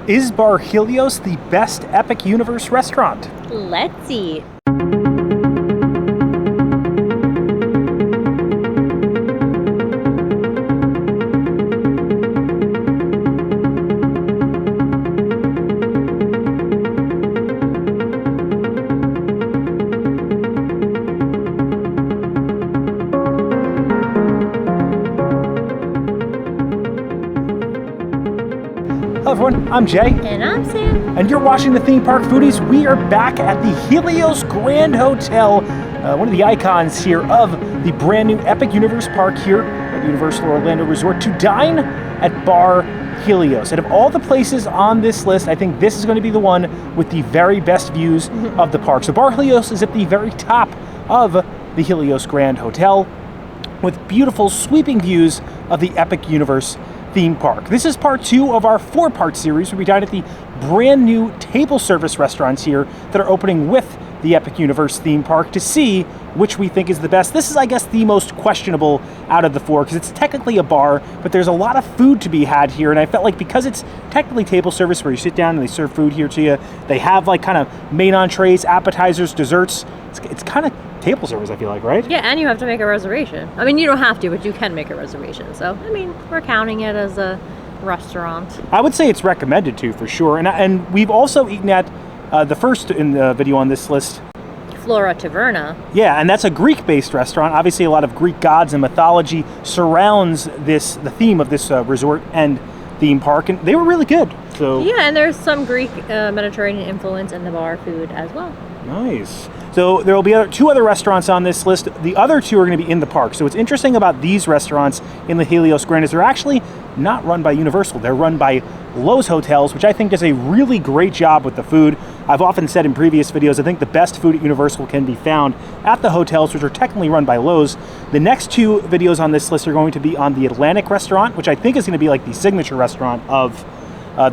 Is Bar Helios the best Epic Universe restaurant? Let's eat. Hello everyone, I'm Jay. And I'm Sam. And you're watching the Theme Park Foodies. We are back at the Helios Grand Hotel, one of the icons here of the brand new Epic Universe Park here at Universal Orlando Resort, to dine at Bar Helios. Out of all the places on this list, I think this is going to be the one with the very best views of the park. So Bar Helios is at the very top of the Helios Grand Hotel with beautiful sweeping views of the Epic Universe theme park. This is part 2 of our 4-part series where we dine at the brand new table service restaurants here that are opening with the Epic Universe theme park to see which we think is the best. This is, I guess, the most questionable out of the 4 because it's technically a bar, but there's a lot of food to be had here, and I felt like because it's technically table service where you sit down and they serve food here to you, they have like kind of main entrees, appetizers, desserts. It's kind of table service, I feel like, right? Yeah, and you have to make a reservation. I mean, you don't have to, but you can make a reservation. So, I mean, we're counting it as a restaurant. I would say it's recommended to, for sure. And we've also eaten at the first in the video on this list, Flora Taverna. Yeah, and that's a Greek-based restaurant. Obviously, a lot of Greek gods and mythology surrounds the theme of this resort and theme park, and they were really good. So yeah, and there's some Greek Mediterranean influence in the bar food as well. Nice. So there will be 2 other restaurants on this list. The other 2 are going to be in the park. So what's interesting about these restaurants in the Helios Grand is they're actually not run by Universal. They're run by Loews Hotels, which I think does a really great job with the food. I've often said in previous videos, I think the best food at Universal can be found at the hotels, which are technically run by Loews. The next 2 videos on this list are going to be on the Atlantic restaurant, which I think is going to be like the signature restaurant of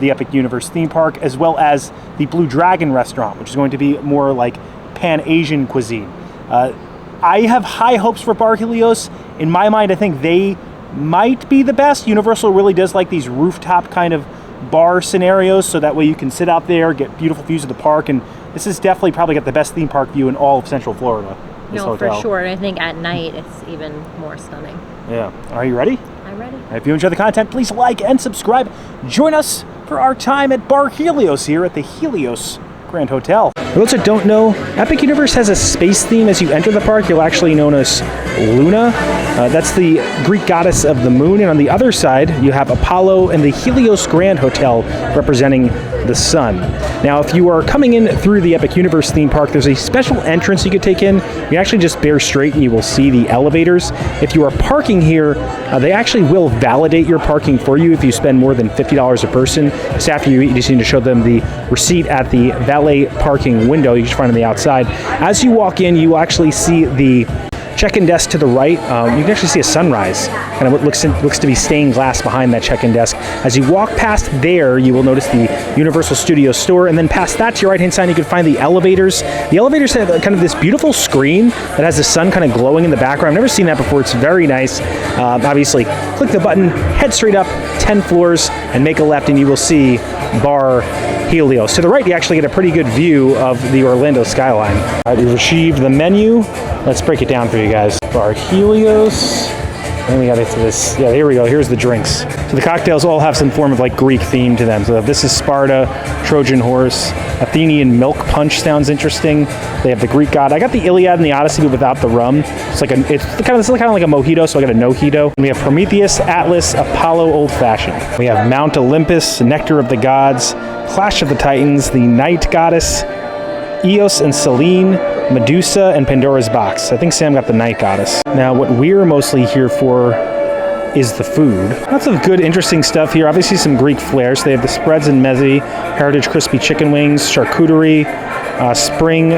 the Epic Universe theme park, as well as the Blue Dragon restaurant, which is going to be more like Pan-Asian cuisine. I have high hopes for Bar Helios. In my mind, I think they might be the best. Universal really does like these rooftop kind of bar scenarios, so that way you can sit out there, get beautiful views of the park, and this is definitely probably got the best theme park view in all of Central Florida. No, for sure, and I think at night it's even more stunning. Yeah. Are you ready? I'm ready. If you enjoy the content, please like and subscribe. Join us for our time at Bar Helios here at the Helios Grand Hotel. For those that don't know, Epic Universe has a space theme. As you enter the park, you'll actually known as Luna. That's the Greek goddess of the moon. And on the other side, you have Apollo and the Helios Grand Hotel representing the sun. Now, if you are coming in through the Epic Universe theme park, there's a special entrance you could take in. You actually just bear straight and you will see the elevators. If you are parking here, they actually will validate your parking for you if you spend more than $50 a person. Just after you eat, you just need to show them the receipt at the valet parking window. You can find on the outside. As you walk in, you actually see the check-in desk to the right. You can actually see a sunrise, kind of what looks to be stained glass behind that check-in desk. As you walk past there, you will notice the Universal Studios store, and then past that to your right-hand side, you can find the elevators. The elevators have kind of this beautiful screen that has the sun kind of glowing in the background. I've never seen that before. It's very nice. Obviously, click the button, head straight up 10 floors, and make a left, and you will see Bar Helios. To the right, you actually get a pretty good view of the Orlando skyline. All right, we've received the menu. Let's break it down for you guys. Bar Helios. And we got into this. Yeah, here we go. Here's the drinks. So the cocktails all have some form of like Greek theme to them. So this is Sparta, Trojan horse, Athenian milk punch sounds interesting. They have the Greek god. I got the Iliad and the Odyssey, but without the rum. It's kind of like a mojito, so I got a no-hito. And we have Prometheus, Atlas, Apollo, Old Fashioned. We have Mount Olympus, Nectar of the Gods, Clash of the Titans, the Night Goddess, Eos and Selene, Medusa, and Pandora's Box. I think Sam got the Night Goddess. Now, what we're mostly here for is the food. Lots of good, interesting stuff here. Obviously, some Greek flair. So they have the spreads and mezzi, heritage crispy chicken wings, charcuterie, spring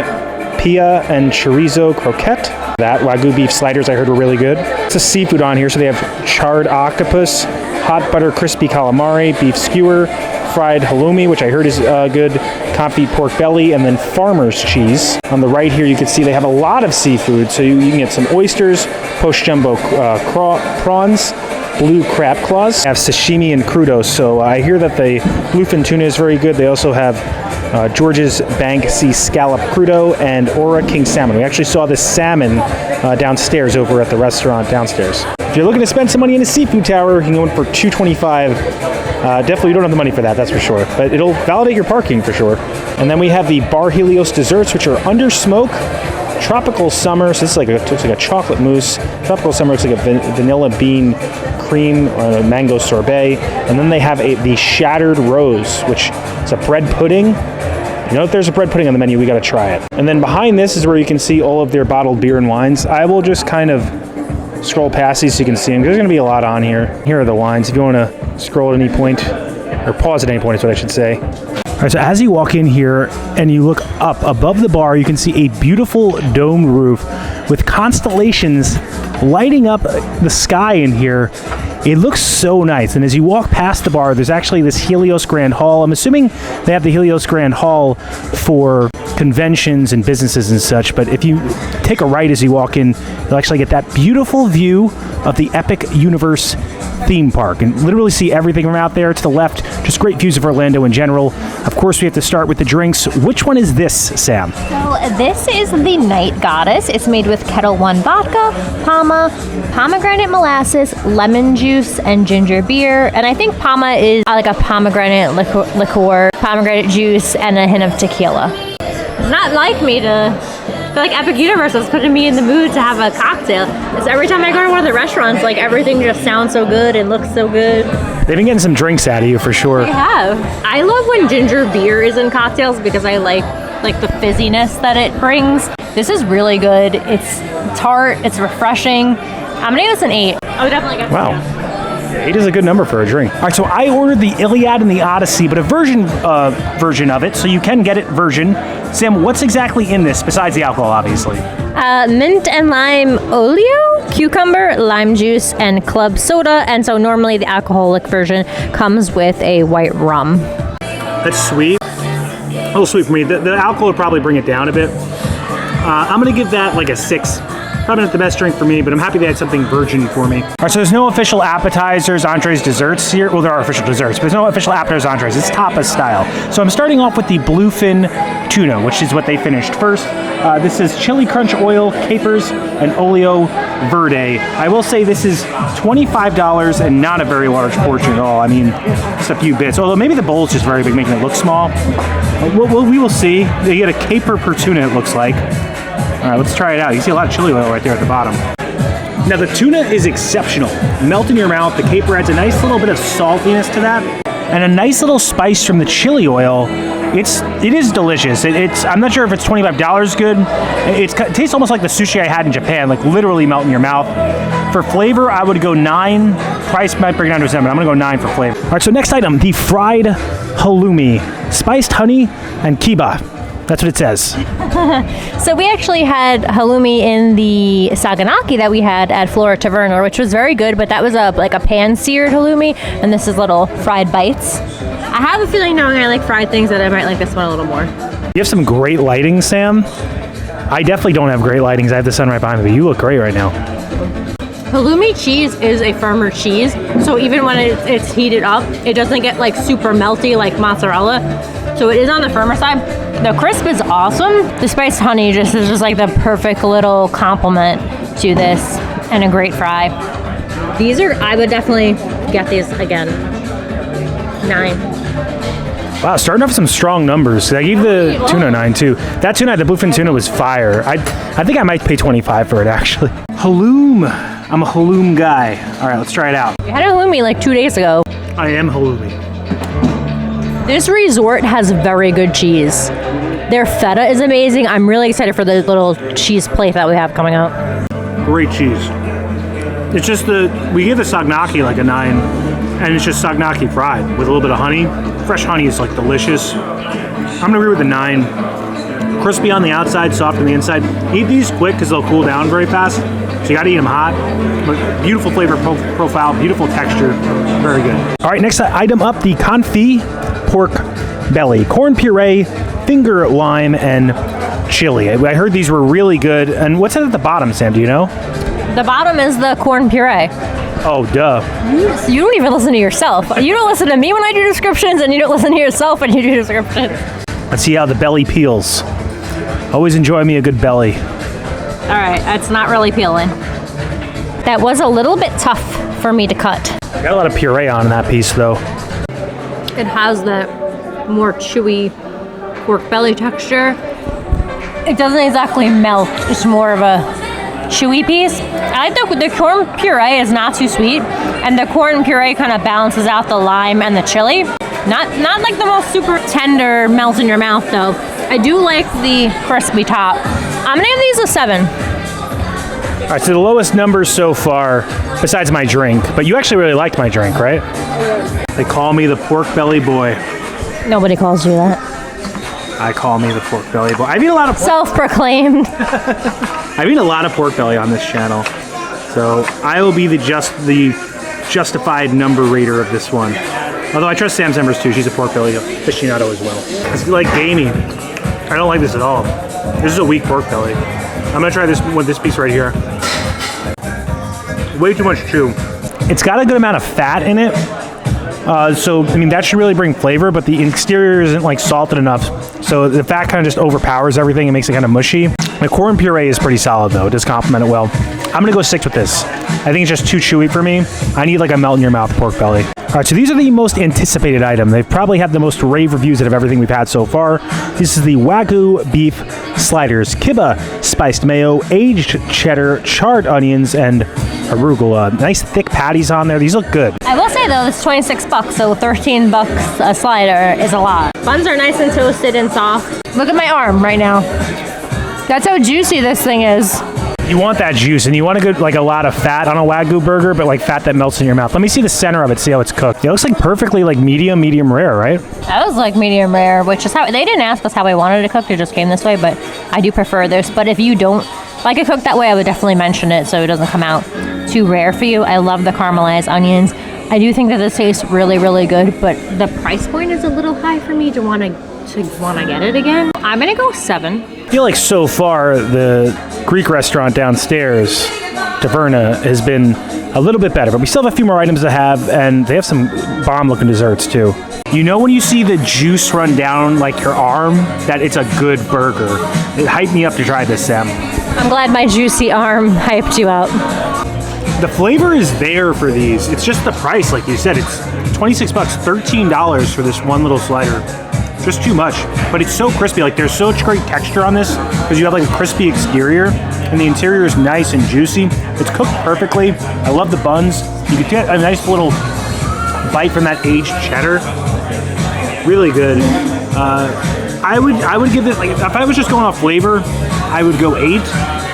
pia, and chorizo croquette. That Wagyu beef sliders I heard were really good. It's a seafood on here. So they have charred octopus, hot butter crispy calamari, beef skewer, fried halloumi, which I heard is good, confit pork belly, and then farmer's cheese. On the right here, you can see they have a lot of seafood, so you can get some oysters, post jumbo prawns, blue crab claws. They have sashimi and crudo, so I hear that the Bluefin Tuna is very good. They also have George's Bank Sea Scallop Crudo and Aura King Salmon. We actually saw this salmon downstairs over at the restaurant downstairs. If you're looking to spend some money in a seafood tower, you can go in for $225. Definitely you don't have the money for that, that's for sure. But it'll validate your parking for sure. And then we have the Bar Helios desserts, which are under smoke. Tropical summer, so this is looks like a chocolate mousse. Tropical summer looks like a vanilla bean cream or a mango sorbet. And then they have the shattered rose, which is a bread pudding. You know, if there's a bread pudding on the menu, we got to try it. And then behind this is where you can see all of their bottled beer and wines. I will just kind of scroll past these so you can see them. There's going to be a lot on here. Here are the wines. If you want to scroll at any point, or pause at any point is what I should say. All right, so as you walk in here and you look up above the bar, you can see a beautiful domed roof with constellations lighting up the sky in here. It looks so nice. And as you walk past the bar, there's actually this Helios Grand Hall. I'm assuming they have the Helios Grand Hall for conventions and businesses and such. But if you take a right as you walk in, you'll actually get that beautiful view of the Epic Universe theme park and literally see everything from out there to the left. Just great views of Orlando in general. Of course, we have to start with the drinks. Which one is this, Sam? So this is the Night Goddess. It's made with Kettle One vodka, pomegranate molasses, lemon juice, and ginger beer. And I think Pama is like a pomegranate liqueur, pomegranate juice, and a hint of tequila. It's not like me to feel like Epic Universe is putting me in the mood to have a cocktail. It's every time I go to one of the restaurants, like everything just sounds so good and looks so good. They've been getting some drinks out of you for sure. They have. I love when ginger beer is in cocktails because I like the fizziness that it brings. This is really good. It's tart. It's refreshing. I'm gonna give this an 8. I would definitely give this an 8. Wow. 8 is a good number for a drink. All right, so I ordered the Iliad and the Odyssey, but a version of it, so you can get it version. Sam, what's exactly in this besides the alcohol, obviously? Mint and lime oleo, cucumber, lime juice, and club soda. And so normally the alcoholic version comes with a white rum. That's sweet. A little sweet for me. The alcohol would probably bring it down a bit. I'm going to give that like a 6. Probably not the best drink for me, but I'm happy they had something virgin for me. All right, so there's no official appetizers, entrees, desserts here. Well, there are official desserts, but there's no official appetizers, entrees. It's tapas style. So I'm starting off with the Bluefin Tuna, which is what they finished first. This is chili crunch oil, capers, and oleo verde. I will say this is $25 and not a very large portion at all. I mean, just a few bits. Although maybe the bowl is just very big, making it look small. We will see. They get a caper per tuna, it looks like. All right, let's try it out. You can see a lot of chili oil right there at the bottom. Now, the tuna is exceptional. Melt in your mouth. The caper adds a nice little bit of saltiness to that. And a nice little spice from the chili oil. It is delicious. I'm not sure if it's $25 good. It tastes almost like the sushi I had in Japan, like literally melt in your mouth. For flavor, I would go 9. Price might bring it down to a 7. I'm gonna go 9 for flavor. All right, so next item, the fried halloumi. Spiced honey and kiba. That's what it says. So we actually had halloumi in the saganaki that we had at Flora Taverna, which was very good, but that was like a pan-seared halloumi, and this is little fried bites. I have a feeling knowing I like fried things that I might like this one a little more. You have some great lighting, Sam. I definitely don't have great lighting because I have the sun right behind me, but you look great right now. Halloumi cheese is a firmer cheese, so even when it's heated up, it doesn't get like super melty like mozzarella. So it is on the firmer side. The crisp is awesome. The spiced honey is just like the perfect little complement to this, and a great fry. I would definitely get these again. 9. Wow, starting off with some strong numbers. I gave the tuna 9 too. That tuna, the Bluefin Tuna, was fire. I think I might pay 25 for it actually. Halloum. I'm a halloum guy. All right, let's try it out. We had a halloumi like 2 days ago. I am halloumi. This resort has very good cheese. Their feta is amazing. I'm really excited for the little cheese plate that we have coming out. Great cheese. It's just we give the saganaki like a 9, and it's just saganaki fried with a little bit of honey. Fresh honey is like delicious. I'm gonna agree with the 9. Crispy on the outside, soft on the inside. Eat these quick because they'll cool down very fast. So you gotta eat them hot. But beautiful flavor profile, beautiful texture, very good. All right, next item up, the confit pork belly, corn puree, finger lime, and chili. I heard these were really good. And what's at the bottom, Sam? Do you know? The bottom is the corn puree. Oh, duh. You don't even listen to yourself. You don't listen to me when I do descriptions, and you don't listen to yourself when you do descriptions. Let's see how the belly peels. Always enjoy me a good belly. All right, that's not really peeling. That was a little bit tough for me to cut. Got a lot of puree on that piece, though. It has that more chewy pork belly texture. It doesn't exactly melt. It's more of a chewy piece. I like the corn puree is not too sweet, and the corn puree kind of balances out the lime and the chili. Not like the most super tender melt in your mouth though. I do like the crispy top. I'm gonna give these a 7. All right, so the lowest numbers so far, besides my drink, but you actually really liked my drink, right? They call me the pork belly boy. Nobody calls you that. I call me the pork belly boy. I've eaten a lot of pork. Self-proclaimed. I've eaten a lot of pork belly on this channel, so I will be the justified number rater of this one. Although I trust Sam's numbers too. She's a pork belly aficionado as well. It's like gamey. I don't like this at all. This is a weak pork belly. I'm gonna try this with this piece right here. Way too much chew. It's got a good amount of fat in it. So, I mean, that should really bring flavor, but the exterior isn't like salted enough. So the fat kind of just overpowers everything and makes it kind of mushy. The corn puree is pretty solid though. It does complement it well. I'm gonna go 6 with this. I think it's just too chewy for me. I need like a melt in your mouth pork belly. All right, so these are the most anticipated item. They've probably had the most rave reviews out of everything we've had so far. This is the Wagyu beef sliders, kiba, spiced mayo, aged cheddar, charred onions, and arugula. Nice thick patties on there. These look good. I will say though, it's $26, so $13 a slider is a lot. Buns are nice and toasted and soft. Look at my arm right now. That's how juicy this thing is. You want that juice, and you want a lot of fat on a Wagyu burger, but like fat that melts in your mouth. Let me see the center of it, see how it's cooked. It looks like perfectly like medium rare, right? That was like medium rare, which is how they didn't ask us how we wanted it cooked. It just came this way, but I do prefer this. But if you don't like it cooked that way, I would definitely mention it so it doesn't come out too rare for you. I love the caramelized onions. I do think that this tastes really, really good, but the price point is a little high for me to want to get it again. I'm gonna go 7. I feel like so far the Greek restaurant downstairs, Taverna, has been a little bit better, but we still have a few more items to have, and they have some bomb-looking desserts too. You know when you see the juice run down like your arm, that it's a good burger. It hyped me up to try this, Sam. I'm glad my juicy arm hyped you up. The flavor is there for these. It's just the price, like you said. It's $26, $13 for this one little slider. Just too much, but it's so crispy. Like there's such great texture on this because you have like a crispy exterior and the interior is nice and juicy. It's cooked perfectly. I love the buns. You could get a nice little bite from that aged cheddar. Really good. I would give this, like if I was just going off flavor, I would go 8.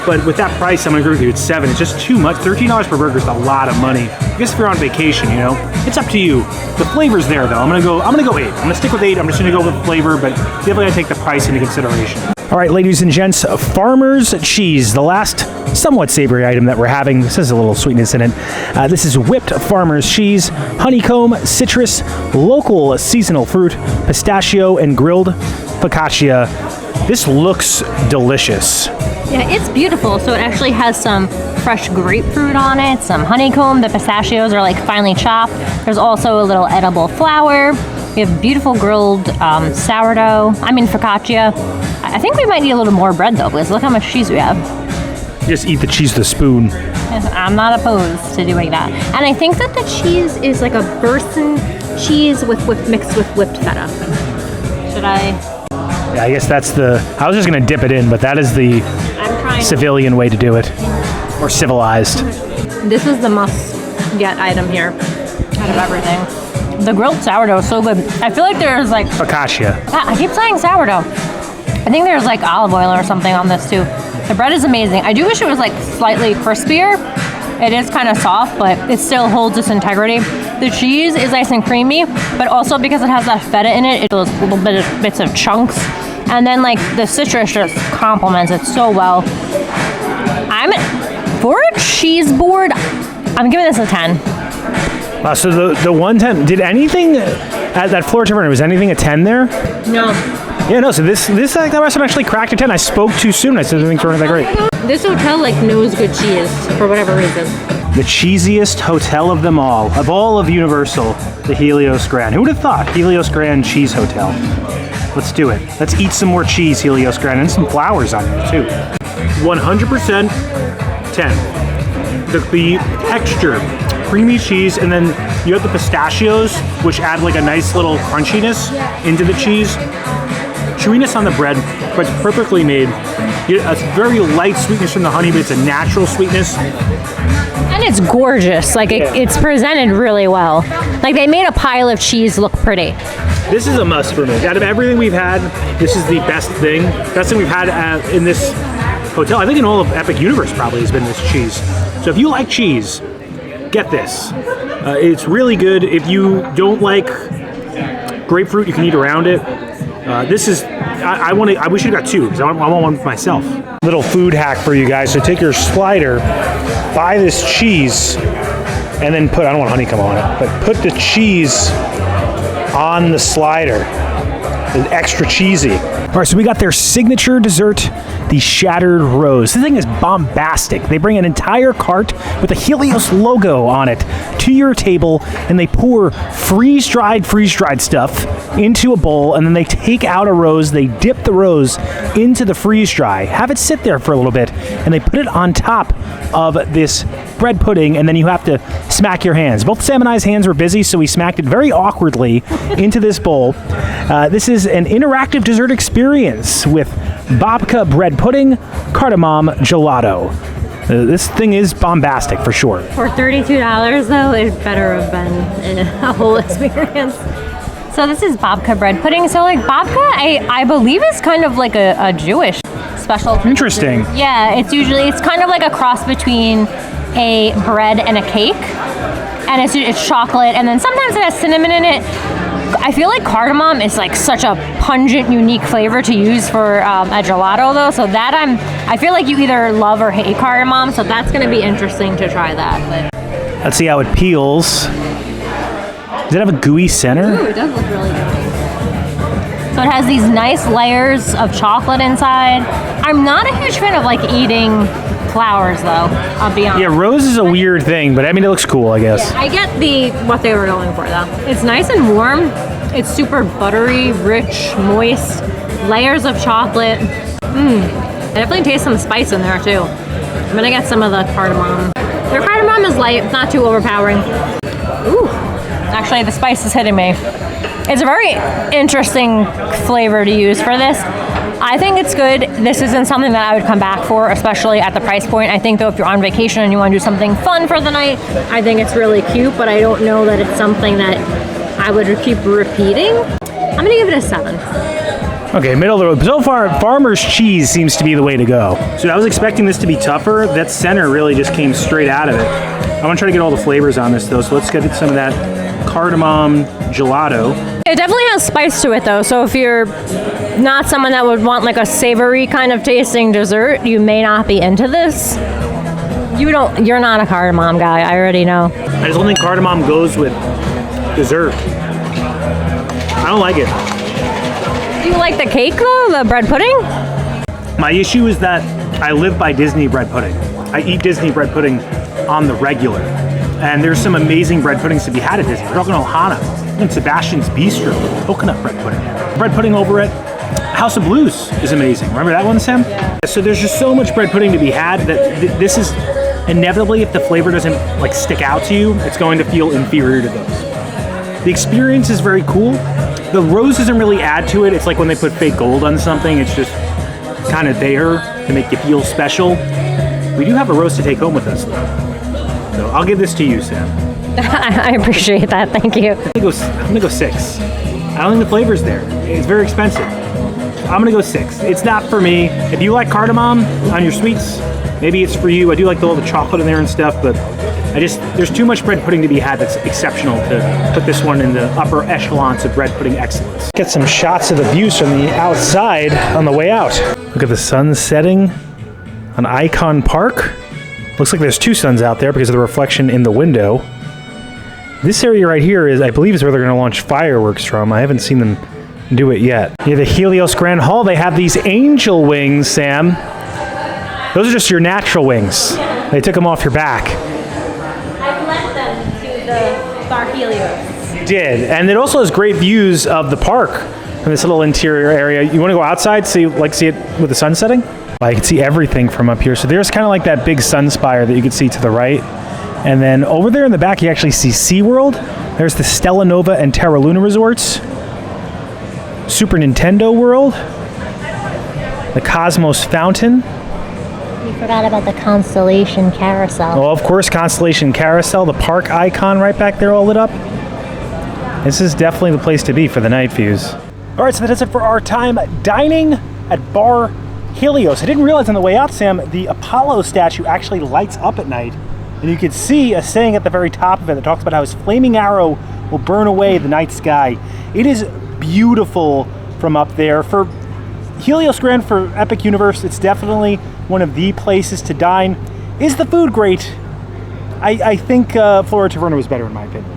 But with that price, I'm gonna agree with you. It's 7. It's just too much. $13 per burger is a lot of money. I guess if you're on vacation, you know, it's up to you. The flavor's there though. I'm gonna go 8. I'm gonna stick with 8. I'm just gonna go with flavor, but definitely gotta take the price into consideration. All right, ladies and gents, farmer's cheese, the last somewhat savory item that we're having. This has a little sweetness in it. This is whipped farmer's cheese, honeycomb, citrus, local seasonal fruit, pistachio, and grilled focaccia. This looks delicious. Yeah, it's beautiful. So it actually has some fresh grapefruit on it, some honeycomb. The pistachios are like finely chopped. There's also a little edible flour. We have beautiful grilled focaccia. I think we might need a little more bread though, because look how much cheese we have. You just eat the cheese with a spoon. I'm not opposed to doing that. And I think that the cheese is like a Burson cheese mixed with whipped feta. Should I? Yeah, I guess that's I was just gonna dip it in, but that is the civilian way to do it. Or civilized. This is the must-get item here out of everything. The grilled sourdough is so good. I feel like there's like... Focaccia. I keep saying sourdough. I think there's like olive oil or something on this too. The bread is amazing. I do wish it was like slightly crispier. It is kind of soft, but it still holds its integrity. The cheese is nice and creamy, but also because it has that feta in it, it those little bits of chunks. And then like the citrus just complements it so well. For a cheese board, I'm giving this a 10. Wow, so the 110, did anything at that Flora Taverna, was anything a 10 there? No. Yeah, no, so this that restaurant actually cracked a 10. I spoke too soon. I said things weren't that great. This hotel like knows good cheese for whatever reason. the cheesiest hotel of them all of Universal, the Helios Grand. Who would have thought? Helios Grand Cheese Hotel. Let's do it. Let's eat some more cheese, Helios Grand, and some flowers on there too. 100% 10. The texture, creamy cheese, and then you have the pistachios, which add like a nice little crunchiness into the cheese. Chewiness on the bread, but it's perfectly made. A very light sweetness from the honey, but it's a natural sweetness. And it's gorgeous. Like, it's presented really well. Like, they made a pile of cheese look pretty. This is a must for me. Out of everything we've had, this is the best thing. Best thing we've had in this hotel. I think in all of Epic Universe probably has been this cheese. So if you like cheese, get this. It's really good. If you don't like grapefruit, you can eat around it. This is, I wish you got two, because I want one for myself. Little food hack for you guys. So take your slider, buy this cheese, and then I don't want honeycomb on it, but put the cheese on the slider. It's extra cheesy. All right, so we got their signature dessert, the Shattered Rose. This thing is bombastic. They bring an entire cart with the Helios logo on it to your table, and they pour freeze-dried stuff into a bowl, and then they take out a rose, they dip the rose into the freeze-dry, have it sit there for a little bit, and they put it on top of this bread pudding, and then you have to smack your hands. Both Sam and I's hands were busy, so we smacked it very awkwardly into this bowl. This is an interactive dessert experience with babka bread pudding, cardamom gelato. This thing is bombastic for sure. For $32 though, it better have been a whole experience. So this is babka bread pudding. So like babka, I believe is kind of like a Jewish special. Interesting. Yeah, it's kind of like a cross between a bread and a cake. And it's chocolate, and then sometimes it has cinnamon in it. I feel like cardamom is like such a pungent, unique flavor to use for a gelato though. So that I feel like you either love or hate cardamom. So that's gonna be interesting to try that. But. Let's see how it peels. Does it have a gooey center? Ooh, it does look really gooey. So it has these nice layers of chocolate inside. I'm not a huge fan of like eating flowers though, I'll be honest. Yeah, rose is a weird thing, but I mean it looks cool, I guess. Yeah, I get what they were going for though. It's nice and warm. It's super buttery, rich, moist, layers of chocolate. I definitely taste some spice in there too. I'm gonna get some of the cardamom. Their cardamom is light, it's not too overpowering. Ooh, actually the spice is hitting me. It's a very interesting flavor to use for this. I think it's good. This isn't something that I would come back for, especially at the price point. I think though, if you're on vacation and you want to do something fun for the night, I think it's really cute, but I don't know that it's something that I would keep repeating. I'm gonna give it a 7. Okay, middle of the road. So far, farmer's cheese seems to be the way to go. So I was expecting this to be tougher. That center really just came straight out of it. I want to try to get all the flavors on this though, so let's get some of that cardamom gelato. It definitely has spice to it though, so if you're not someone that would want like a savory kind of tasting dessert, you may not be into this. You're not a cardamom guy, I already know. I just don't think cardamom goes with dessert. I don't like it. Do you like the cake though, the bread pudding? My issue is that I live by Disney bread pudding. I eat Disney bread pudding on the regular. And there's some amazing bread puddings to be had at Disney. We're talking Ohana and Sebastian's Bistro, coconut bread pudding. Bread pudding over at House of Blues is amazing. Remember that one, Sam? Yeah. So there's just so much bread pudding to be had that this is inevitably, if the flavor doesn't like stick out to you, it's going to feel inferior to those. The experience is very cool. The rose doesn't really add to it. It's like when they put fake gold on something, it's just kind of there to make you feel special. We do have a rose to take home with us though. So I'll give this to you, Sam. I appreciate that, thank you. I'm gonna go 6. I don't think the flavor's there. It's very expensive. I'm gonna go 6. It's not for me. If you like cardamom on your sweets, maybe it's for you. I do like all the chocolate in there and stuff, but there's too much bread pudding to be had that's exceptional to put this one in the upper echelons of bread pudding excellence. Get some shots of the views from the outside on the way out. Look at the sun setting on Icon Park. Looks like there's 2 suns out there because of the reflection in the window. This area right here I believe is where they're going to launch fireworks from. I haven't seen them do it yet. Near the Helios Grand Hall, they have these angel wings, Sam. Those are just your natural wings. They took them off your back. Helios. Did, and it also has great views of the park from this little interior area. You want to go outside, see it with the sun setting? I can see everything from up here. So there's kind of like that big sun spire that you can see to the right. And then over there in the back, you actually see SeaWorld. There's the Stella Nova and Terra Luna resorts. Super Nintendo World. The Cosmos Fountain. You forgot about the Constellation Carousel. Oh, of course, Constellation Carousel, the park icon right back there all lit up. This is definitely the place to be for the night views. All right, so that is it for our time dining at Bar Helios. I didn't realize on the way out, Sam, the Apollo statue actually lights up at night. And you can see a saying at the very top of it that talks about how his flaming arrow will burn away the night sky. It is beautiful from up there. For Helios Grand, for Epic Universe, it's definitely one of the places to dine. Is the food great? I think Flora Taverna was better in my opinion.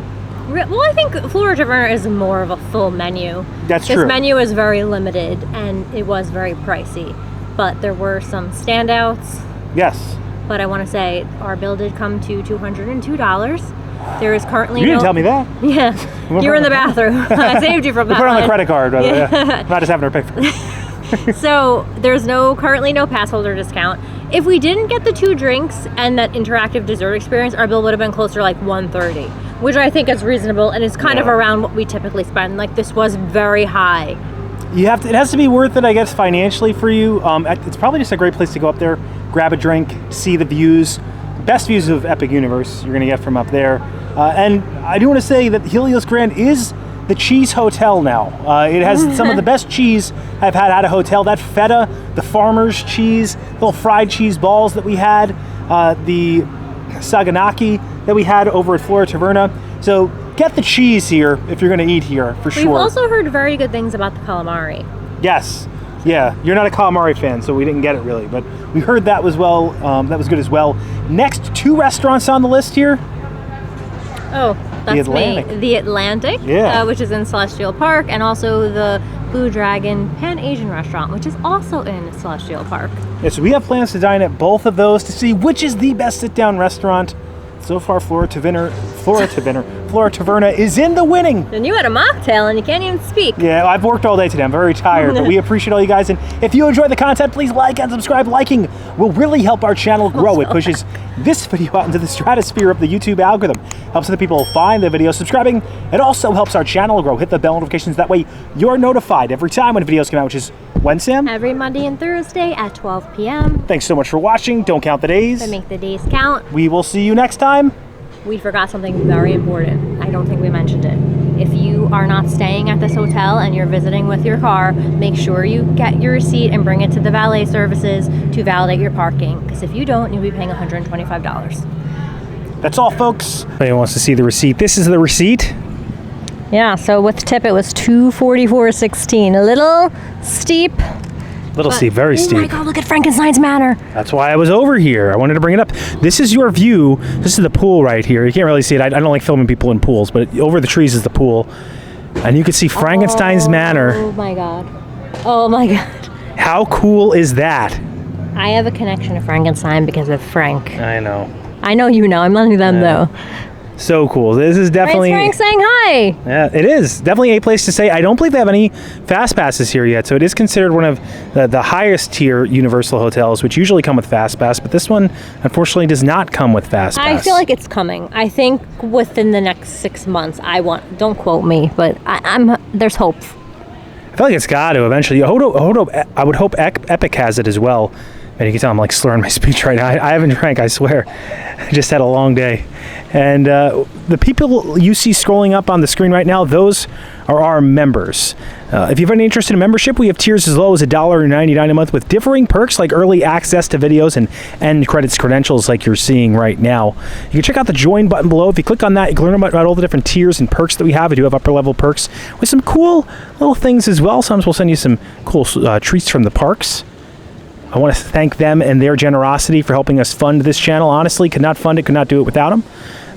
Well, I think Flora Taverna is more of a full menu. That's true. This menu is very limited, and it was very pricey. But there were some standouts. Yes. But I want to say our bill did come to $202. There is currently You didn't tell me that. Yeah. You were in the bathroom. I saved you from that. Put it on the one. credit card, by the way. Not just having her pay for it. So there's currently no pass holder discount. If we didn't get the 2 drinks and that interactive dessert experience, our bill would have been closer to like $130, which I think is reasonable and is kind of around what we typically spend. Like, this was very high. It has to be worth it, I guess, financially for you. It's probably just a great place to go up there, grab a drink, see the views. Best views of Epic Universe you're going to get from up there. And I do want to say that Helios Grand is the cheese hotel now. It has some of the best cheese I've had at a hotel. That feta, the farmer's cheese, little fried cheese balls that we had, the saganaki that we had over at Flora Taverna. So get the cheese here if you're going to eat here, for sure. We've also heard very good things about the calamari. Yes. Yeah, you're not a calamari fan, so we didn't get it really, but we heard that was that was good as well. Next 2 restaurants on the list here. Oh, that's The Atlantic. me. The Atlantic, Yeah. which is in Celestial Park, and also the Blue Dragon Pan-Asian restaurant, which is also in Celestial Park. Yeah, so we have plans to dine at both of those to see which is the best sit-down restaurant. So far, Flora Taverna is in the winning. And you had a mocktail and you can't even speak. Yeah, I've worked all day today. I'm very tired, but we appreciate all you guys. And if you enjoy the content, please like and subscribe. Liking will really help our channel grow. It pushes this video out into the stratosphere of the YouTube algorithm. Helps other people find the video. Subscribing, it also helps our channel grow. Hit the bell notifications. That way you're notified every time when videos come out, which is when, Sam? Every Monday and Thursday at 12 p.m. Thanks so much for watching. Don't count the days. to make the days count. We will see you next time. We forgot something very important. I don't think we mentioned it. If you are not staying at this hotel and you're visiting with your car, make sure you get your receipt and bring it to the valet services to validate your parking. Because if you don't, you'll be paying $125. That's all, folks. Anyone wants to see the receipt? This is the receipt. Yeah, so with tip it was $244.16. A little steep. Little steep, very steep. Oh my God, look at Frankenstein's Manor. That's why I was over here. I wanted to bring it up. This is your view. This is the pool right here. You can't really see it. I don't like filming people in pools, but over the trees is the pool. And you can see Frankenstein's Manor. Oh my God. Oh my God. How cool is that? I have a connection to Frankenstein because of Frank. I know. I know you know. I'm letting them though. So cool. This is definitely... Frank saying hi. Yeah, it is. Definitely a place to stay. I don't believe they have any fast passes here yet, so it is considered one of the highest tier Universal hotels, which usually come with fast pass, but this one, unfortunately, does not come with fast pass. I feel like it's coming. I think within the next 6 months, don't quote me, but there's hope. I feel like it's got to eventually. I would hope Epic has it as well. And you can tell I'm like slurring my speech right now. I haven't drank, I swear. I just had a long day. And the people you see scrolling up on the screen right now, those are our members. If you have any interest in a membership, we have tiers as low as $1.99 a month with differing perks like early access to videos and credentials like you're seeing right now. You can check out the join button below. If you click on that, you can learn about all the different tiers and perks that we have. We do have upper level perks with some cool little things as well. Sometimes we'll send you some cool treats from the parks. I want to thank them and their generosity for helping us fund this channel. Honestly, could not fund it, could not do it without them.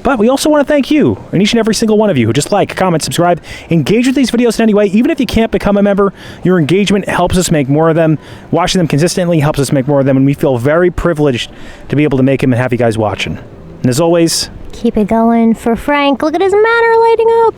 But we also want to thank you, and each and every single one of you who just like, comment, subscribe, engage with these videos in any way. Even if you can't become a member, your engagement helps us make more of them. Watching them consistently helps us make more of them, and we feel very privileged to be able to make them and have you guys watching. And as always, Keep it going for Frank. Look at his manor lighting up.